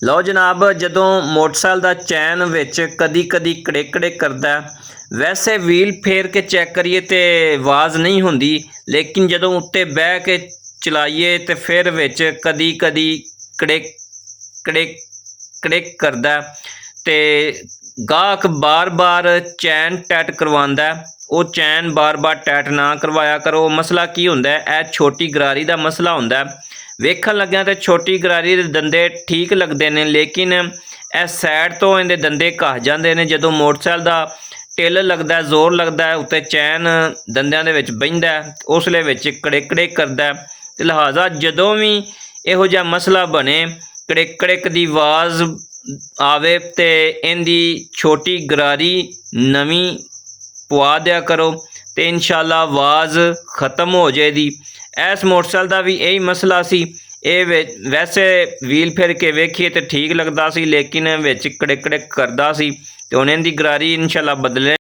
ਲਓ ਜਨਾਬ, ਜਦੋਂ ਮੋਟਰਸਾਈਕਲ ਦਾ ਚੈਨ ਵਿੱਚ ਕਦੀ ਕੜਿਕ ਕਰਦਾ, ਵੈਸੇ ਵੀਲ ਫੇਰ ਕੇ ਚੈੱਕ ਕਰੀਏ ਤੇ ਆਵਾਜ਼ ਨਹੀਂ ਹੁੰਦੀ, ਲੇਕਿਨ ਜਦੋਂ ਉੱਤੇ ਬਹਿ ਕੇ ਚਲਾਈਏ ਤੇ ਫਿਰ ਵਿੱਚ ਕਦੀ ਕੜਿਕ ਕੜਿਕ ਕੜਿਕ ਕਰਦਾ। ਤੇ ਗਾਹਕ ਬਾਰ ਚੈਨ ਟੈਟ ਕਰਵਾਉਂਦਾ। ਉਹ ਚੈਨ ਬਾਰ ਟੈਟ ਨਾ ਕਰਵਾਇਆ ਕਰੋ। ਮਸਲਾ ਕੀ ਹੁੰਦਾ, ਇਹ ਛੋਟੀ ਗਰਾਰੀ ਦਾ ਮਸਲਾ ਹੁੰਦਾ। ਵੇਖਣ ਲੱਗਿਆ ਤੇ ਛੋਟੀ ਗਰਾਰੀ ਦੇ ਦੰਦੇ ਠੀਕ ਲੱਗਦੇ ਨੇ, ਲੇਕਿਨ ਇਹ ਸਾਈਡ ਤੋਂ ਇਹਦੇ ਦੰਦੇ ਘਸ ਜਾਂਦੇ ਨੇ। ਜਦੋਂ ਮੋਟਰਸਾਈਕਲ ਦਾ ਟਿੱਲ ਲੱਗਦਾ, ਜ਼ੋਰ ਲੱਗਦਾ, ਉੱਤੇ ਚੈਨ ਦੰਦਿਆਂ ਦੇ ਵਿੱਚ ਬਹਿੰਦਾ, ਉਸ ਵੇਲੇ ਵਿੱਚ ਕੜਿਕ ਕਰਦਾ। ਤੇ ਲਿਹਾਜ਼ਾ ਜਦੋਂ ਵੀ ਇਹੋ ਜਿਹਾ ਮਸਲਾ ਬਣੇ, ਕੜਿਕ ਦੀ ਆਵਾਜ਼ ਆਵੇ ਤੇ ਇਹਦੀ ਛੋਟੀ ਗਰਾਰੀ ਨਵੀਂ ਪਵਾ ਦਿਆ ਕਰੋ ਤੇ ਇਨਸ਼ਾਅੱਲਾ ਆਵਾਜ਼ ख़त्म ਹੋ ਜਾਏਗੀ। ਇਸ ਮੋਟਰਸਾਈਕਲ ਦਾ ਵੀ ਇਹੀ ਮਸਲਾ ਸੀ। ਇਹ ਵੈਸੇ ਵੀਲ ਫਿਰ ਕੇ ਵੇਖੀਏ ਤੇ ਠੀਕ ਲੱਗਦਾ ਸੀ, ਲੇਕਿਨ ਵਿੱਚ ਕੜਿਕ ਕਰਦਾ ਸੀ। ਤੇ ਹੁਣ ਇਹਦੀ ਗਰਾਰੀ ਇਨਸ਼ਾਅੱਲਾ ਬਦਲੇ।